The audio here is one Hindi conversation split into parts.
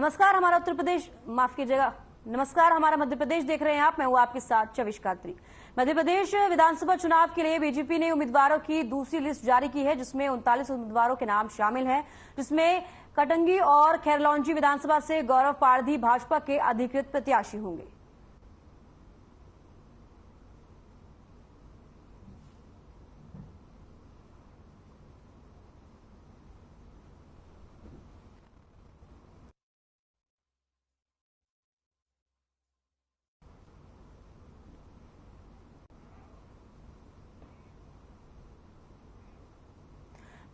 नमस्कार, हमारा उत्तर प्रदेश माफ कीजिएगा नमस्कार, हमारा मध्य प्रदेश देख रहे हैं आप। मैं हूं आपके साथ चविश कात्री। मध्य प्रदेश विधानसभा चुनाव के लिए बीजेपी ने उम्मीदवारों की दूसरी लिस्ट जारी की है, जिसमें 39 उम्मीदवारों के नाम शामिल हैं, जिसमें कटंगी और खैरलौंजी विधानसभा से गौरव पारधी भाजपा के अधिकृत प्रत्याशी होंगे।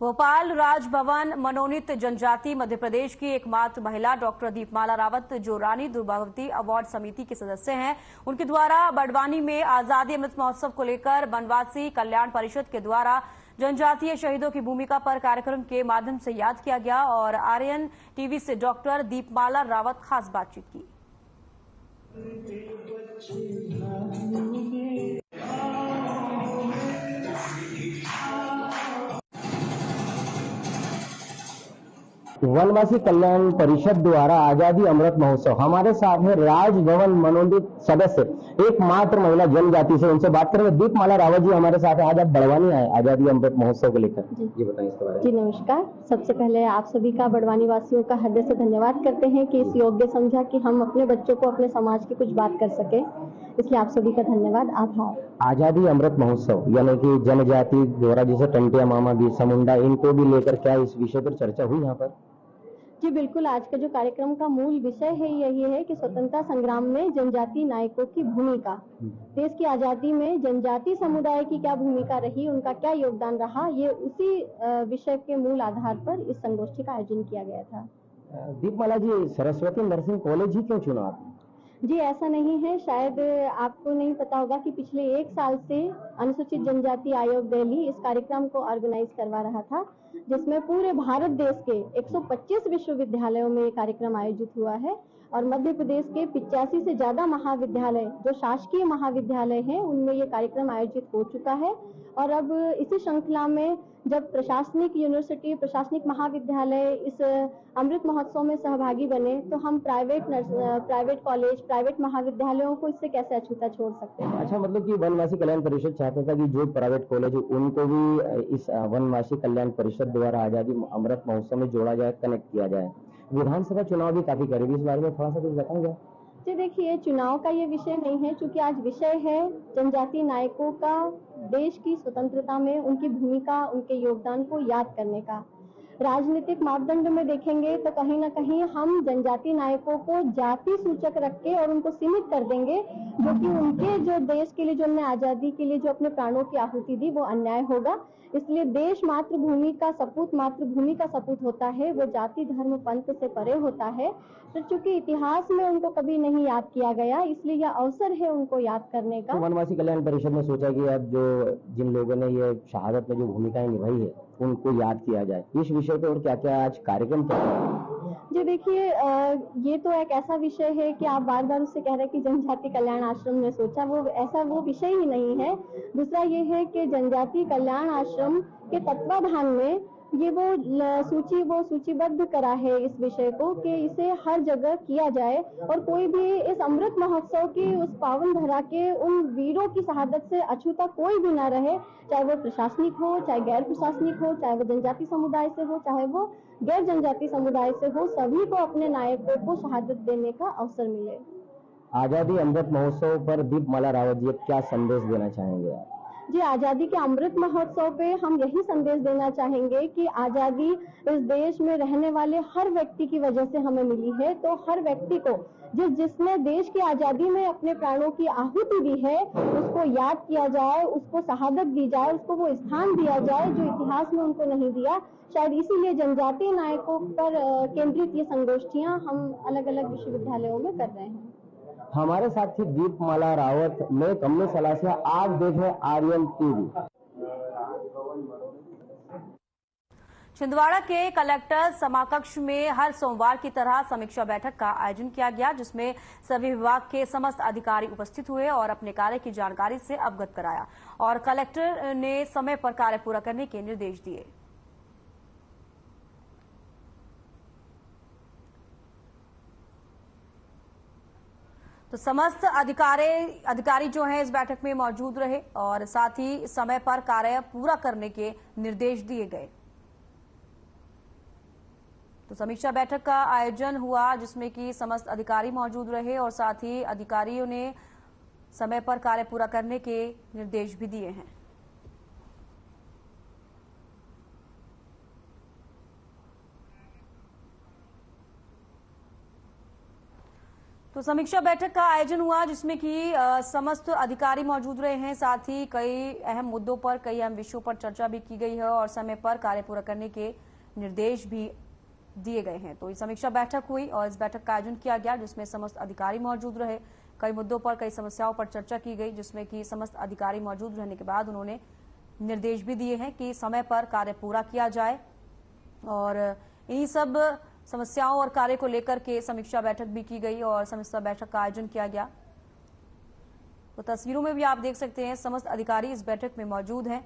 भोपाल राजभवन मनोनीत जनजाति मध्य प्रदेश की एकमात्र महिला डॉक्टर दीपमाला रावत, जो रानी दुर्गावती अवार्ड समिति के सदस्य हैं, उनके द्वारा बड़वानी में आजादी अमृत महोत्सव को लेकर वनवासी कल्याण परिषद के द्वारा जनजातीय शहीदों की भूमिका पर कार्यक्रम के माध्यम से याद किया गया और आर्यन टीवी से डॉक्टर दीपमाला रावत खास बातचीत की। वनवासी कल्याण परिषद द्वारा आजादी अमृत महोत्सव, हमारे साथ है राजभवन मनोनीत सदस्य एकमात्र महिला जनजाति से, उनसे बात करेंगे। दीपमाला रावत जी हमारे साथ है। आज आप बड़वानी आए आजादी अमृत महोत्सव को लेकर, जी बताएं इसके बारे में। जी नमस्कार। सबसे पहले आप सभी का, बड़वानी वासियों का हृदय से धन्यवाद करते हैं कि इस योग्य समझा कि हम अपने बच्चों को अपने समाज की कुछ बात कर सके, इसलिए आप सभी का धन्यवाद, आभार। आजादी अमृत महोत्सव यानी कि जनजाति द्वारा, जैसे टंटिया मामा, बिरसा मुंडा, इनको भी लेकर क्या इस विषय पर चर्चा हुई यहाँ पर? जी बिल्कुल। आज का जो कार्यक्रम का मूल विषय है यही है कि स्वतंत्रता संग्राम में जनजाति नायकों की भूमिका, देश की आजादी में जनजाति समुदाय की क्या भूमिका रही, उनका क्या योगदान रहा, ये उसी विषय के मूल आधार पर इस संगोष्ठी का आयोजन किया गया था। दीपमाला जी, सरस्वती नर्सिंग कॉलेज ही क्यों चुना आपने? जी ऐसा नहीं है, शायद आपको नहीं पता होगा कि पिछले 1 साल से अनुसूचित जनजाति आयोग दिल्ली इस कार्यक्रम को ऑर्गेनाइज करवा रहा था, जिसमें पूरे भारत देश के 125 विश्वविद्यालयों में ये कार्यक्रम आयोजित हुआ है और मध्य प्रदेश के 85 से ज्यादा महाविद्यालय, जो शासकीय महाविद्यालय हैं, उनमें ये कार्यक्रम आयोजित हो चुका है। और अब इसी श्रृंखला में जब प्रशासनिक यूनिवर्सिटी, प्रशासनिक महाविद्यालय इस अमृत महोत्सव में सहभागी बने, तो हम प्राइवेट कॉलेज, प्राइवेट महाविद्यालयों को इससे कैसे अछूता छोड़ सकते हैं। अच्छा, मतलब कि वनवासी कल्याण परिषद चाहता था कि जो प्राइवेट कॉलेज उनको भी इस वनवासी कल्याण परिषद द्वारा आजादी अमृत महोत्सव में जोड़ा जाए, कनेक्ट किया जाए। विधानसभा चुनाव भी काफी करीब, इस बारे में थोड़ा सा कुछ बताएंगे? जी देखिए, चुनाव का ये विषय नहीं है, क्योंकि आज विषय है जनजाति नायकों का देश की स्वतंत्रता में उनकी भूमिका, उनके योगदान को याद करने का। राजनीतिक मापदंड में देखेंगे तो कहीं ना कहीं हम जनजाति नायकों को जाति सूचक रख के और उनको सीमित कर देंगे, जो कि उनके जो देश के लिए, जो उन्होंने आजादी के लिए जो अपने प्राणों की आहुति दी, वो अन्याय होगा। इसलिए देश मातृभूमि का सपूत होता है, वो जाति धर्म पंथ से परे होता है। तो चूंकि इतिहास में उनको कभी नहीं याद किया गया, इसलिए यह अवसर है उनको याद करने का। तो वनवासी कल्याण परिषद ने सोचा कि अब जो जिन लोगों ने ये शहादत में जो भूमिकाएं निभाई है, उनको याद किया जाए। इस विषय पे और क्या क्या आज कार्यक्रम क्या है? जी देखिए, ये तो एक ऐसा विषय है कि आप बार बार उससे कह रहे हैं कि जनजाति कल्याण आश्रम ने सोचा, वो विषय ही नहीं है। दूसरा ये है कि जनजाति कल्याण आश्रम के तत्वाधान में ये वो सूचीबद्ध करा है इस विषय को, कि इसे हर जगह किया जाए और कोई भी इस अमृत महोत्सव की उस पावन धरा के उन वीरों की शहादत से अछूता कोई भी ना रहे, चाहे वो प्रशासनिक हो, चाहे गैर प्रशासनिक हो, चाहे वो जनजाति समुदाय से हो, चाहे वो गैर जनजाति समुदाय से हो, सभी को अपने नायकों को शहादत देने का अवसर मिले। आजादी अमृत महोत्सव पर दीपमाला रावत जी क्या संदेश देना चाहेंगे आप? जी, आजादी के अमृत महोत्सव पे हम यही संदेश देना चाहेंगे कि आजादी इस देश में रहने वाले हर व्यक्ति की वजह से हमें मिली है, तो हर व्यक्ति को जिसने देश की आजादी में अपने प्राणों की आहुति दी है, उसको याद किया जाए, उसको शहादत दी जाए, उसको वो स्थान दिया जाए जो इतिहास में उनको नहीं दिया। शायद इसीलिए जनजातीय नायकों पर केंद्रित ये संगोष्ठियां हम अलग अलग विश्वविद्यालयों में कर रहे हैं। हमारे साथ थी दीपमाला रावत। मैं कमलेश सलासिया, आप देख रहे हैं आर्यन टीवी। छिंदवाड़ा के कलेक्टर सभाकक्ष में हर सोमवार की तरह समीक्षा बैठक का आयोजन किया गया, जिसमें सभी विभाग के समस्त अधिकारी उपस्थित हुए और अपने कार्य की जानकारी से अवगत कराया और कलेक्टर ने समय पर कार्य पूरा करने के निर्देश दिए। तो समस्त अधिकारी जो हैं इस बैठक में मौजूद रहे और साथ ही समय पर कार्य पूरा करने के निर्देश दिए गए। तो समीक्षा बैठक का आयोजन हुआ जिसमें कि समस्त अधिकारी मौजूद रहे और साथ ही अधिकारियों ने समय पर कार्य पूरा करने के निर्देश भी दिए हैं। तो समीक्षा बैठक का आयोजन हुआ जिसमें कि समस्त अधिकारी मौजूद रहे हैं, साथ ही कई अहम मुद्दों पर, कई अहम विषयों पर चर्चा भी की गई है और समय पर कार्य पूरा करने के निर्देश भी दिए गए हैं। तो ये समीक्षा बैठक हुई और इस बैठक का आयोजन किया गया जिसमें समस्त अधिकारी मौजूद रहे। कई मुद्दों पर, कई समस्याओं पर चर्चा की गई जिसमें कि समस्त अधिकारी मौजूद रहने के बाद उन्होंने निर्देश भी दिए हैं कि समय पर कार्य पूरा किया जाए और इन्हीं सब समस्याओं और कार्य को लेकर के समीक्षा बैठक भी की गई और समीक्षा बैठक का आयोजन किया गया। तो तस्वीरों में भी आप देख सकते हैं समस्त अधिकारी इस बैठक में मौजूद हैं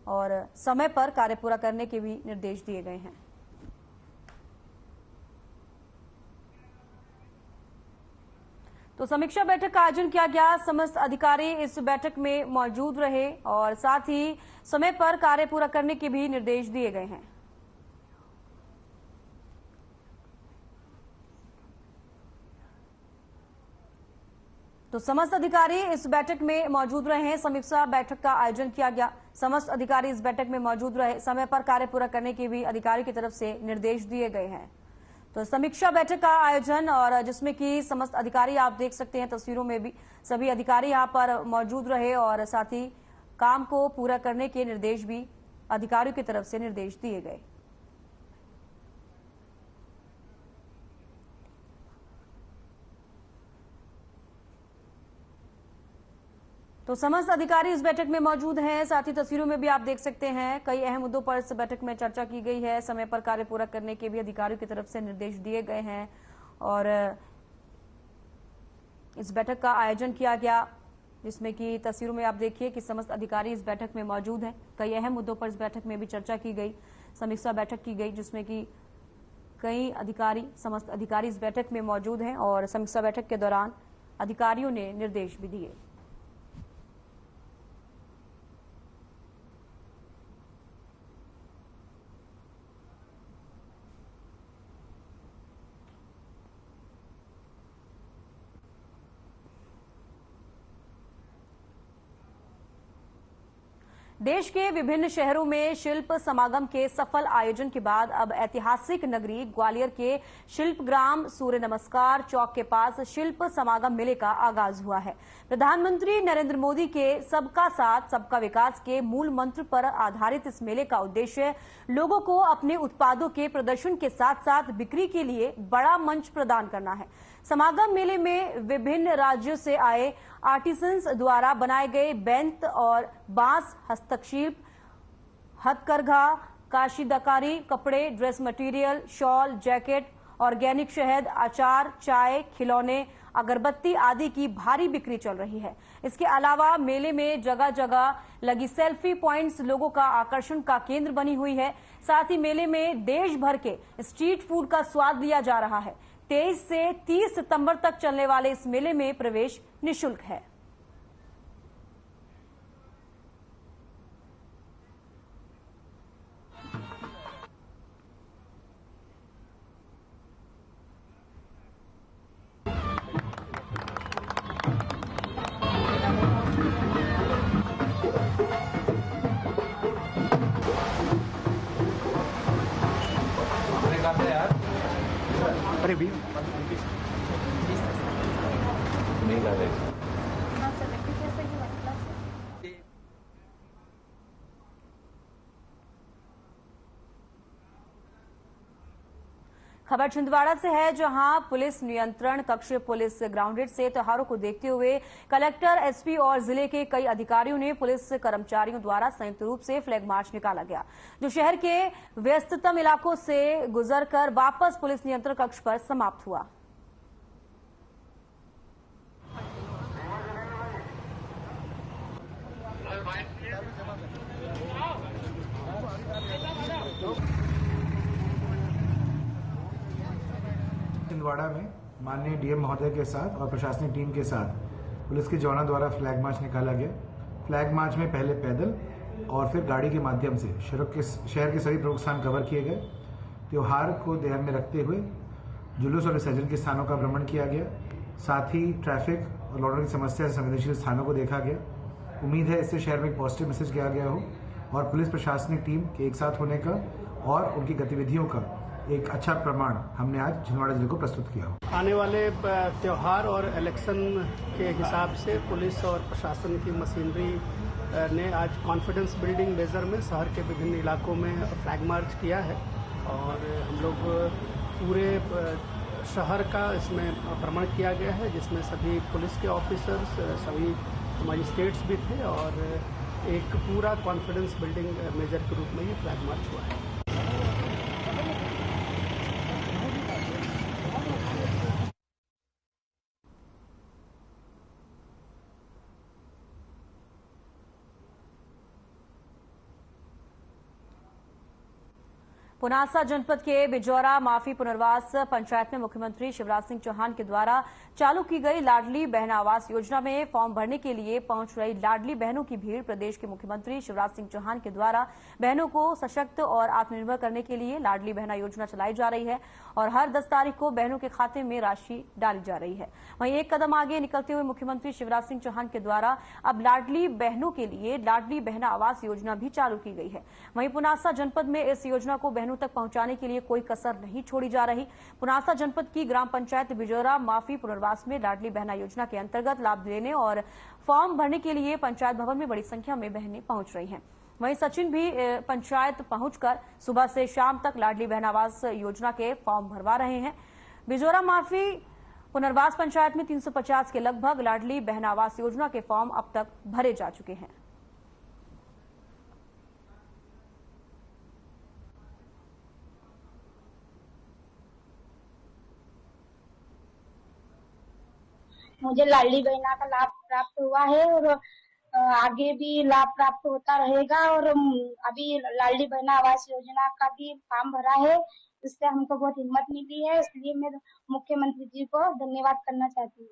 और समय पर कार्य पूरा करने के भी निर्देश दिए गए हैं। तो समीक्षा बैठक का आयोजन किया गया, समस्त अधिकारी इस बैठक में मौजूद रहे और साथ ही समय पर कार्य पूरा करने के भी निर्देश दिए गए हैं। तो समस्त अधिकारी इस बैठक में मौजूद रहे हैं। समीक्षा बैठक का आयोजन किया गया, समस्त अधिकारी इस बैठक में मौजूद रहे, समय पर कार्य पूरा करने के भी अधिकारियों की तरफ से निर्देश दिए गए हैं। तो समीक्षा बैठक का आयोजन और जिसमें कि समस्त अधिकारी आप देख सकते हैं तस्वीरों में भी, सभी अधिकारी यहां पर मौजूद रहे और साथ ही काम को पूरा करने के निर्देश भी अधिकारियों की तरफ से निर्देश दिए गए। तो समस्त अधिकारी इस बैठक में मौजूद हैं, साथ ही तस्वीरों में भी आप देख सकते हैं कई अहम मुद्दों पर इस बैठक में चर्चा की गई है। समय पर कार्य पूरा करने के भी अधिकारियों की तरफ से निर्देश दिए गए हैं और इस बैठक का आयोजन किया गया जिसमें कि तस्वीरों में आप देखिए कि समस्त अधिकारी इस बैठक में मौजूद हैं। कई अहम मुद्दों पर इस बैठक में भी चर्चा की गई, समीक्षा बैठक की गई जिसमें कि कई समस्त अधिकारी इस बैठक में मौजूद हैं और समीक्षा बैठक के दौरान अधिकारियों ने निर्देश भी दिए। देश के विभिन्न शहरों में शिल्प समागम के सफल आयोजन के बाद अब ऐतिहासिक नगरी ग्वालियर के शिल्पग्राम सूर्य नमस्कार चौक के पास शिल्प समागम मेले का आगाज हुआ है। प्रधानमंत्री नरेंद्र मोदी के सबका साथ सबका विकास के मूल मंत्र पर आधारित इस मेले का उद्देश्य लोगों को अपने उत्पादों के प्रदर्शन के साथ साथ बिक्री के लिए बड़ा मंच प्रदान करना है। समागम मेले में विभिन्न राज्यों से आए आर्टिसंस द्वारा बनाए गए बेंत और बांस हस्तशिल्प, हथकरघा, काशीदकारी कपड़े, dress material, shawl, jacket, organic शहद, अचार, चाय, खिलौने, अगरबत्ती आदि की भारी बिक्री चल रही है। इसके अलावा मेले में जगह जगह लगी सेल्फी पॉइंट्स लोगों का आकर्षण का केंद्र बनी हुई है। साथ ही मेले में देश भर के स्ट्रीट फूड का स्वाद लिया जा रहा है। 23 से 30 सितंबर तक चलने वाले इस मेले में प्रवेश निःशुल्क है। अरे भी नहीं ला रहे। खबर छिंदवाड़ा से है जहां पुलिस नियंत्रण कक्ष पुलिस ग्राउंडेड से त्योहारों को देखते हुए कलेक्टर, एसपी और जिले के कई अधिकारियों ने पुलिस कर्मचारियों द्वारा संयुक्त रूप से फ्लैग मार्च निकाला गया, जो शहर के व्यस्ततम इलाकों से गुजरकर वापस पुलिस नियंत्रण कक्ष पर समाप्त हुआ। छिंदवाड़ा में माननीय डीएम महोदय के साथ और प्रशासनिक टीम के साथ पुलिस के जवानों द्वारा फ्लैग मार्च निकाला गया। फ्लैग मार्च में पहले पैदल और फिर गाड़ी के माध्यम से शहर के सभी प्रमुख स्थान कवर किए गए। त्योहार को ध्यान में रखते हुए जुलूस और विसर्जन के स्थानों का भ्रमण किया गया। साथ ही ट्रैफिक और लॉन्ड्री की समस्या से संवेदनशील स्थानों को देखा गया। उम्मीद है इससे शहर में एक पॉजिटिव मैसेज किया गया हो और पुलिस प्रशासनिक टीम के एक साथ होने का और उनकी गतिविधियों का एक अच्छा प्रमाण हमने आज छिंदवाड़ा जिले को प्रस्तुत किया हो। आने वाले त्यौहार और इलेक्शन के हिसाब से पुलिस और प्रशासन की मशीनरी ने आज कॉन्फिडेंस बिल्डिंग मेजर में शहर के विभिन्न इलाकों में फ्लैग मार्च किया है और हम लोग पूरे शहर का इसमें भ्रमण किया गया है, जिसमें सभी पुलिस के ऑफिसर्स, सभी मजिस्ट्रेट्स भी थे और एक पूरा कॉन्फिडेंस बिल्डिंग मेजर के रूप में ये फ्लैग मार्च हुआ है। पुनासा जनपद के बिजौरा माफी पुनर्वास पंचायत में मुख्यमंत्री शिवराज सिंह चौहान के द्वारा चालू की गई लाडली बहन आवास योजना में फॉर्म भरने के लिए पहुंच रही लाडली बहनों की भीड़। प्रदेश के मुख्यमंत्री शिवराज सिंह चौहान के द्वारा बहनों को सशक्त और आत्मनिर्भर करने के लिए लाडली बहना योजना चलाई जा रही है और हर 10 तारीख को बहनों के खाते में राशि डाली जा रही है। वहीं एक कदम आगे निकलते हुए मुख्यमंत्री शिवराज सिंह चौहान के द्वारा अब लाडली बहनों के लिए लाडली बहना आवास योजना भी चालू की गई है। वहीं पुनासा जनपद में इस योजना को बहनों तक पहुंचाने के लिए कोई कसर नहीं छोड़ी जा रही। पुनासा जनपद की ग्राम पंचायत बिजौरा माफी पुनर्वास में लाडली बहना योजना के अंतर्गत लाभ लेने और फॉर्म भरने के लिए पंचायत भवन में बड़ी संख्या में बहनें पहुंच रही हैं। वहीं सचिन भी पंचायत पहुंचकर सुबह से शाम तक लाडली बहन आवास योजना के फॉर्म भरवा रहे हैं। बिजौरा माफी पुनर्वास पंचायत में 350 के लगभग लाडली बहन आवास योजना के फॉर्म अब तक भरे जा चुके हैं। मुझे लाडली बहना का लाभ प्राप्त हुआ है और आगे भी लाभ प्राप्त होता रहेगा और अभी लाडली बहना आवास योजना का भी फॉर्म भरा है, इससे हमको बहुत हिम्मत मिली है, इसलिए मैं मुख्यमंत्री जी को धन्यवाद करना चाहती हूँ।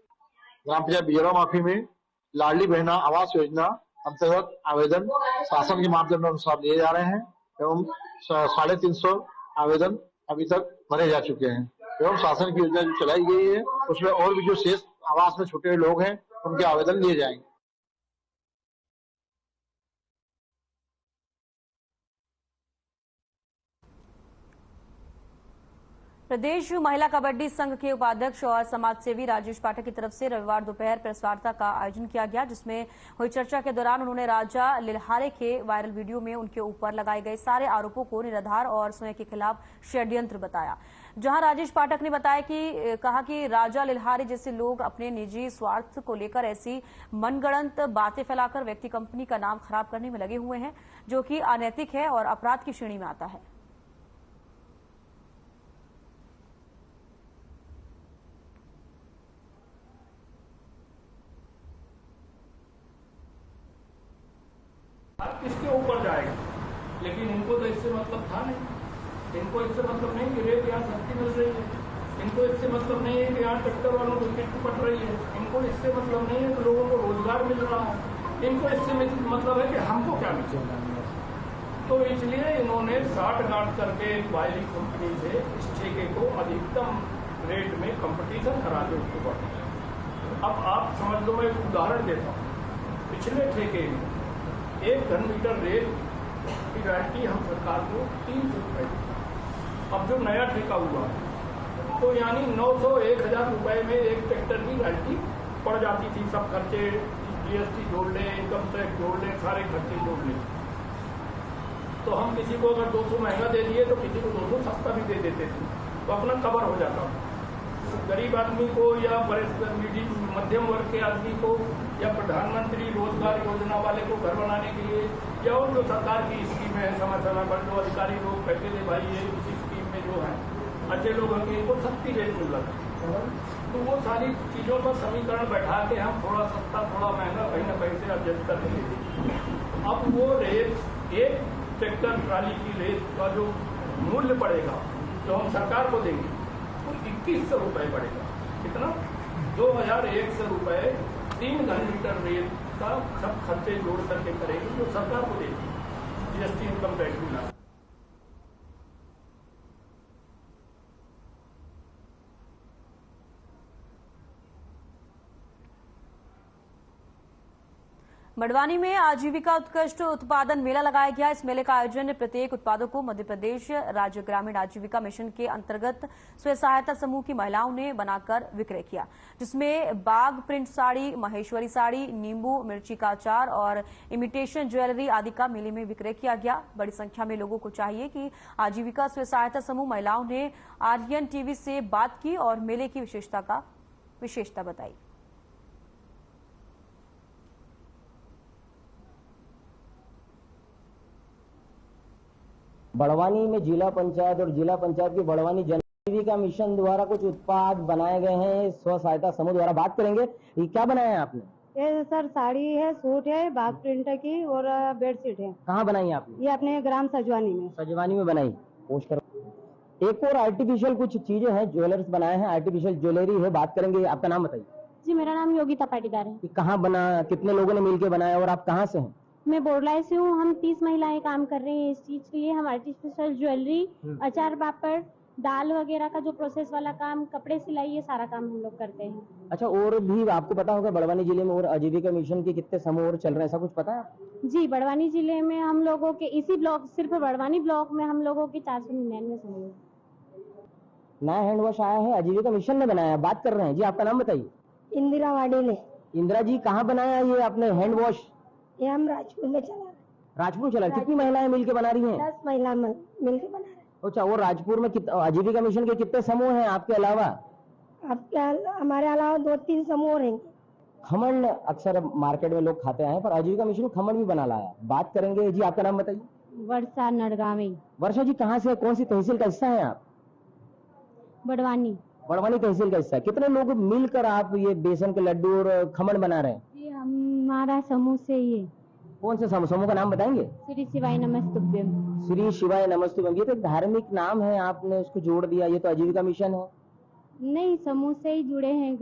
ग्राम पंचायत बिजौरा माफी में लाडली बहना आवास योजना अंतर्गत आवेदन शासन के मापदंड अनुसार लिए जा रहे हैं एवं 350 आवेदन अभी तक भरे जा चुके हैं एवं शासन की योजना जो चलाई गई है उसमें और भी जो शेष आवास में छूटे लोग हैं उनके आवेदन लिए जाएंगे। प्रदेश महिला कबड्डी संघ के उपाध्यक्ष और समाजसेवी राजेश पाठक की तरफ से रविवार दोपहर प्रेस वार्ता का आयोजन किया गया, जिसमें हुई चर्चा के दौरान उन्होंने राजा लिल्हारे के वायरल वीडियो में उनके ऊपर लगाए गए सारे आरोपों को निराधार और स्वयं के खिलाफ षड्यंत्र बताया। जहां राजेश पाठक ने कहा कि राजा लिल्हारे जैसे लोग अपने निजी स्वार्थ को लेकर ऐसी मनगढ़ंत बातें फैलाकर व्यक्ति कंपनी का नाम खराब करने में लगे हुए हैं, जो कि अनैतिक है और अपराध की श्रेणी में आता है। किसके ऊपर जाएगा, लेकिन इनको तो इससे मतलब था नहीं। इनको इससे मतलब नहीं कि रेत यहाँ सस्ती मिल रही है, इनको इससे मतलब नहीं है कि यहाँ ट्रैक्टर वालों को किस्त पट रही है, इनको इससे मतलब नहीं है कि लोगों को रोजगार मिल रहा है, इनको इससे मतलब है कि हमको क्या मिल रहा है। तो इसलिए इन्होंने साठ गांठ करके वायरिंग कंपनी से इस ठेके को अधिकतम रेट में कंपटीशन करा के उसको बढ़ा। अब आप समझ लो, मैं एक उदाहरण देता हूँ। पिछले ठेके में 1 घन मीटर रेत की रॉयल्टी हम सरकार को 300 रुपये, अब जो नया ठेका हुआ तो यानी 900-1000 रुपये में एक ट्रैक्टर की रॉयल्टी पड़ जाती थी। सब खर्चे जीएसटी जोड़ लें, इनकम टैक्स जोड़ लें, सारे खर्चे जोड़ लें, तो हम किसी को अगर 200 महंगा दे दिए तो किसी को 200 सस्ता भी दे देते थे, तो अपना कवर हो जाता। तो गरीब आदमी को या मध्यम वर्ग के आदमी को या प्रधानमंत्री रोजगार योजना वाले को घर बनाने के लिए या और जो सरकार की स्कीमें है समय समय पर जो अधिकारी लोग कहते थे भाई ये इसी स्कीम में जो है अच्छे लोग होंगे इनको सस्ती रेट मिल रहा है, तो वो सारी चीज़ों का समीकरण बैठा के हम थोड़ा सस्ता थोड़ा महंगा कहीं ना कहीं से एडजस्ट कर लेंगे। अब वो रेट एक ट्रैक्टर ट्राली की रेट का जो मूल्य पड़ेगा जो हम सरकार को देंगे वो 2100 रुपये पड़ेगा। कितना 2100 रुपए 3 घन लीटर रेत का सब खर्चे जोड़ करके करेगी, जो सरकार को देगी जीएसटी इनकम टैक्स भी ना। बड़वानी में आजीविका उत्कृष्ट उत्पादन मेला लगाया गया। इस मेले का आयोजन प्रत्येक उत्पादों को मध्य प्रदेश राज्य ग्रामीण आजीविका मिशन के अंतर्गत स्वयं सहायता समूह की महिलाओं ने बनाकर विक्रय किया, जिसमें बाग प्रिंट साड़ी, महेश्वरी साड़ी, नींबू मिर्ची का अचार और इमिटेशन ज्वेलरी आदि का मेले में विक्रय किया गया। बड़ी संख्या में लोगों को चाहिए कि आजीविका स्वयं सहायता समूह महिलाओं ने आर्यन टीवी से बात की और मेले की विशेषता बताई। बड़वानी में जिला पंचायत और जिला पंचायत की बड़वानी जन आजीविका मिशन द्वारा कुछ उत्पाद बनाए गए हैं स्व सहायता समूह द्वारा। बात करेंगे, ये क्या बनाया है आपने? ये सर साड़ी है, सूट है, बाग प्रिंट की और बेडशीट है। कहाँ बनाई आपने? ये अपने ग्राम सजवानी में। सजवानी में बनाई। पोस्ट करो। एक और आर्टिफिशियल कुछ चीजें हैं, ज्वेलर्स बनाए हैं, आर्टिफिशियल ज्वेलरी है। बात करेंगे, आपका नाम बताइए। जी, मेरा नाम योगिता पाटीदार है। कहाँ बना, कितने लोगों ने मिलकर बनाया और आप कहाँ से हैं? मैं बोरलाई से हूँ। हम 30 महिलाएं काम कर रही हैं इस चीज के लिए। हम आर्टिफिशियल ज्वेलरी, अचार पापड़, दाल वगैरह का जो प्रोसेस वाला काम, कपड़े सिलाई, ये सारा काम हम लोग करते हैं। अच्छा, और भी आपको पता होगा बड़वानी जिले में और आजीविका मिशन के कितने समूह और चल रहे हैं, ऐसा कुछ पता है आपको? जी, बड़वानी जिले में हम लोगों के इसी ब्लॉक, सिर्फ बड़वानी ब्लॉक में हम लोगों के 499 समूह। नया हैंड वॉश आया है, आजीविका मिशन ने बनाया। बात कर रहे हैं जी, आपका नाम बताइए। इंदिरा वाडेले। इंदिरा जी, कहाँ बनाया ये आपने हैंड वॉश? ये हम राजपुर में चला रहे हैं। राजपुर चला। कितनी महिलाएं मिलकर बना रही हैं? 10 महिला मिलकर बना रहे हैं। अच्छा, वो राजपुर में आजीविका मिशन के कितने समूह हैं आपके अलावा? हमारे अलावा 2-3 समूह रहेंगे। खमण अक्सर मार्केट में लोग खाते हैं, पर आजीविका मिशन खमण भी बना लाया। बात करेंगे जी, आपका नाम बताइए। वर्षा नड़गावी। वर्षा जी, कहाँ से, कौन सी तहसील का हिस्सा है आप? बड़वानी। बड़वानी तहसील का हिस्सा। कितने लोग मिलकर आप ये बेसन के लड्डू और खमण बना रहे हैं? जी, हमारा समूह से ये। कौन से समूह का नाम बताएंगे? श्री शिवाय नमस्तुभ्यम। श्री शिवाय नमस्तुभ्यम, ये तो धार्मिक नाम है, आपने उसको जोड़ दिया। ये तो आजीविका मिशन है। नहीं, समूह से ही जुड़े हैं।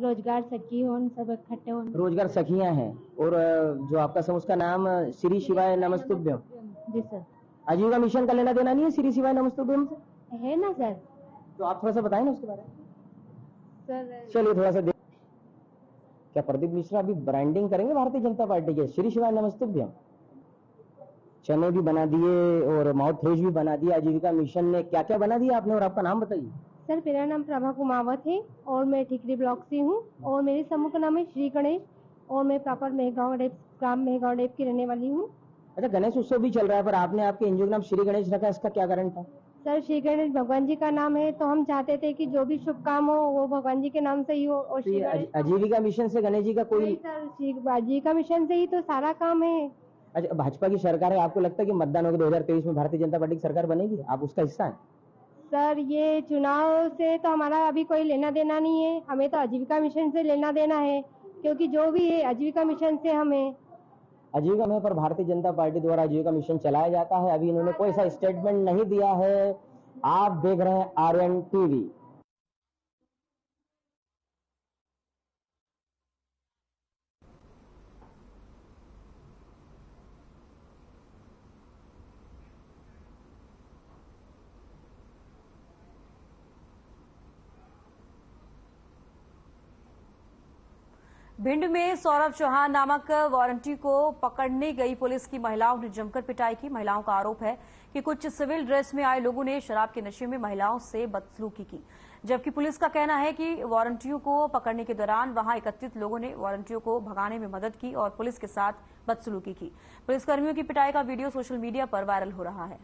रोजगार सखी हो, सब इकट्ठे हो। रोजगार सखियां हैं। और जो आपका समूह, उसका नाम श्री शिवाय नमस्तुभ्यम। जी सर। आजीविका मिशन का लेना देना नहीं है श्री शिवाय नमस्तुभ्यम से? है ना सर? तो आप थोड़ा सा बताएं ना उसके बारे में। सर चलिए थोड़ा सा क्या प्रदीप मिश्रा अभी ब्रांडिंग करेंगे भारतीय जनता पार्टी के? श्री शिवाय नमस्तुभ्यम। चने भी बना दिए और माउथ फ्रेश भी बना दिया आजीविका मिशन ने। क्या क्या बना दिया आपने और आपका नाम बताइए। सर, मेरा नाम प्रभा कुमावत है और मैं ठिकरी ब्लॉक से हूँ और मेरे समूह का नाम है श्री गणेश और मैं प्रॉपर ग्राम मेहगांव डेप की रहने वाली हूँ। अच्छा, गणेश उत्सव भी चल रहा है, पर आपने आपके एनजीओ का नाम श्री गणेश रखा, इसका क्या कारण था? सर, श्री गणेश भगवान जी का नाम है, तो हम चाहते थे कि जो भी शुभ काम हो वो भगवान जी के नाम से ही हो। और आजीविका मिशन से गणेश जी का कोई? सर, आजीविका मिशन से ही तो सारा काम है। अच्छा, भाजपा की सरकार है, आपको लगता है कि मतदान होगा 2023 में भारतीय जनता पार्टी की सरकार बनेगी? आप उसका हिस्सा है? सर, ये चुनाव से तो हमारा अभी कोई लेना देना नहीं है। हमें तो आजीविका मिशन से लेना देना है, क्योंकि जो भी है आजीविका मिशन से हमें। आजीविका में पर भारतीय जनता पार्टी द्वारा आजीविका मिशन चलाया जाता है। अभी इन्होंने कोई ऐसा स्टेटमेंट नहीं दिया है। आप देख रहे हैं आर्यन टीवी। भिंड में सौरभ चौहान नामक वारंटी को पकड़ने गई पुलिस की महिलाओं ने जमकर पिटाई की। महिलाओं का आरोप है कि कुछ सिविल ड्रेस में आए लोगों ने शराब के नशे में महिलाओं से बदसलूकी की, जबकि पुलिस का कहना है कि वारंटियों को पकड़ने के दौरान वहां एकत्रित लोगों ने वारंटियों को भगाने में मदद की और पुलिस के साथ बदसलूकी की। पुलिसकर्मियों की पिटाई का वीडियो सोशल मीडिया पर वायरल हो रहा है।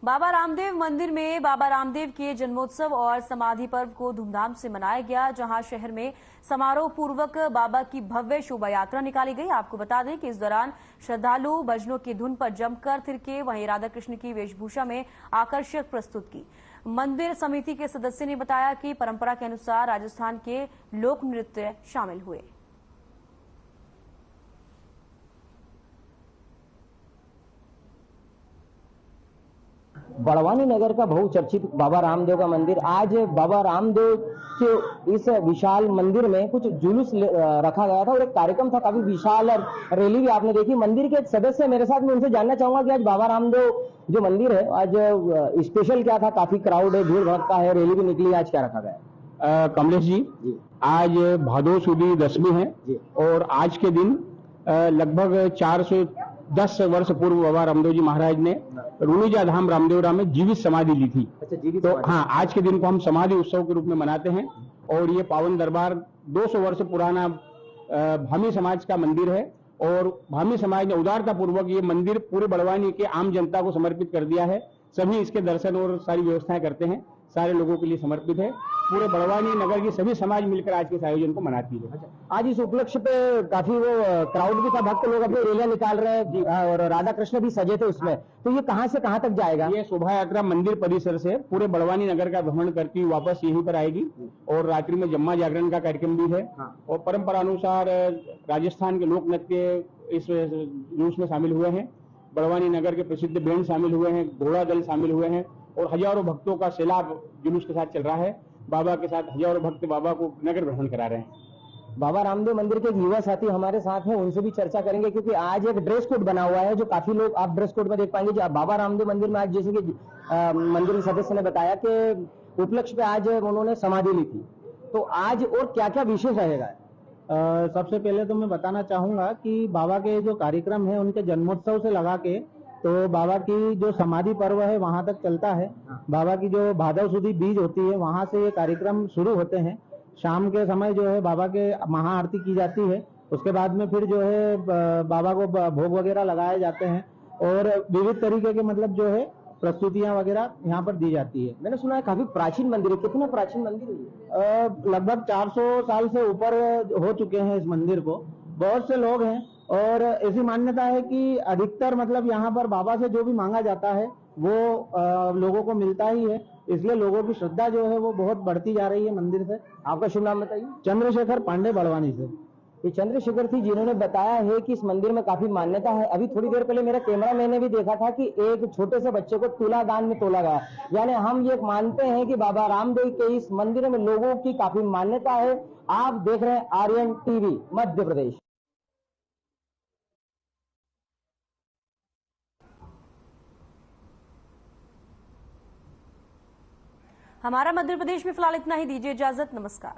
बाबा रामदेव मंदिर में बाबा रामदेव के जन्मोत्सव और समाधि पर्व को धूमधाम से मनाया गया, जहां शहर में समारोह पूर्वक बाबा की भव्य शोभा यात्रा निकाली गई। आपको बता दें कि इस दौरान श्रद्धालु भजनों की धुन पर जमकर थिरके, वहीं राधा कृष्ण की वेशभूषा में आकर्षक प्रस्तुत की। मंदिर समिति के सदस्य ने बताया कि परंपरा के अनुसार राजस्थान के लोक नृत्य शामिल हुए। बड़वानी नगर का बहुचर्चित बाबा रामदेव का मंदिर, आज बाबा रामदेव के इस विशाल मंदिर में कुछ जुलूस रखा गया था और एक कार्यक्रम था, काफी विशाल और रैली भी आपने देखी। मंदिर के एक सदस्य मेरे साथ, मैं उनसे जानना चाहूंगा कि आज बाबा रामदेव जो मंदिर है, आज स्पेशल क्या था? काफी क्राउड है, भीड़ भड़का है, रैली भी निकली, आज क्या रखा गया? कमलेश जी, आज भादो सुदी 10वीं है और आज के दिन लगभग 410 वर्ष पूर्व बाबा रामदेव जी महाराज ने रूणीजा धाम रामदेवरा में जीवित समाधि ली थी। अच्छा, जीवित तो हाँ, आज के दिन को हम समाधि उत्सव के रूप में मनाते हैं और ये पावन दरबार 200 वर्ष पुराना भामी समाज का मंदिर है और भामी समाज ने उदारता पूर्वक ये मंदिर पूरे बड़वानी के आम जनता को समर्पित कर दिया है। सभी इसके दर्शन और सारी व्यवस्थाएं करते हैं, सारे लोगों के लिए समर्पित है। पूरे बड़वानी नगर की सभी समाज मिलकर आज के इस आयोजन को मनाती है। आज इस उपलक्ष्य पे काफी वो क्राउड भी था, भक्त लोग अपनी रैलियां निकाल रहे हैं और राधा कृष्ण भी सजे थे उसमें। तो ये कहां से कहां तक जाएगा? ये शोभा यात्रा मंदिर परिसर से पूरे बड़वानी नगर का भ्रमण करती हुई वापस यहीं पर आएगी और रात्रि में जम्मा जागरण का कार्यक्रम भी है। और परंपरा अनुसार राजस्थान के लोक नृत्य इस जुलूस में शामिल हुए हैं। बड़वानी नगर के प्रसिद्ध बैंड शामिल हुए हैं, घोड़ा दल शामिल हुए हैं और हजारों भक्तों का सैलाब जुलूस के साथ चल रहा है। बाबा के साथ हजारों भक्त बाबा को नगर भ्रमण करा रहे हैं। बाबा रामदेव मंदिर के एक युवा साथी हमारे साथ हैं, उनसे भी चर्चा करेंगे, क्योंकि आज एक ड्रेस कोड बना हुआ है जो काफी लोग आप ड्रेस कोड में देख पाएंगे। जो बाबा रामदेव मंदिर में आज, जैसे कि मंदिर के सदस्य ने बताया कि उपलक्ष्य पे आज उन्होंने समाधि ली थी, तो आज और क्या क्या विशेष रहेगा? सबसे पहले तो मैं बताना चाहूंगा कि बाबा के जो कार्यक्रम है उनके जन्मोत्सव से लगा के तो बाबा की जो समाधि पर्व है वहां तक चलता है। बाबा की जो भादव सुदी बीज होती है वहां से ये कार्यक्रम शुरू होते हैं। शाम के समय जो है बाबा के महाआरती की जाती है, उसके बाद में फिर जो है बाबा को भोग वगैरह लगाए जाते हैं और विविध तरीके के मतलब जो है प्रस्तुतियां वगैरह यहाँ पर दी जाती है। मैंने सुना है काफी प्राचीन मंदिर है, कितना प्राचीन मंदिर है? लगभग 400 साल से ऊपर हो चुके हैं इस मंदिर को। बहुत से लोग हैं और ऐसी मान्यता है कि अधिकतर मतलब यहाँ पर बाबा से जो भी मांगा जाता है वो लोगों को मिलता ही है, इसलिए लोगों की श्रद्धा जो है वो बहुत बढ़ती जा रही है मंदिर से। आपका शुभ नाम बताइए? चंद्रशेखर पांडे, बड़वानी से। ये चंद्रशेखर थी जिन्होंने बताया है कि इस मंदिर में काफी मान्यता है। अभी थोड़ी देर पहले मेरा कैमरा मैंने भी देखा था कि एक छोटे से बच्चे को तुला दान में तोला गया। यानी हम ये मानते हैं कि बाबा रामदेव के इस मंदिर में लोगों की काफी मान्यता है। आप देख रहे हैं आर्यन टीवी मध्य प्रदेश। हमारा मध्य प्रदेश में फिलहाल इतना ही। दीजिए इजाजत, नमस्कार।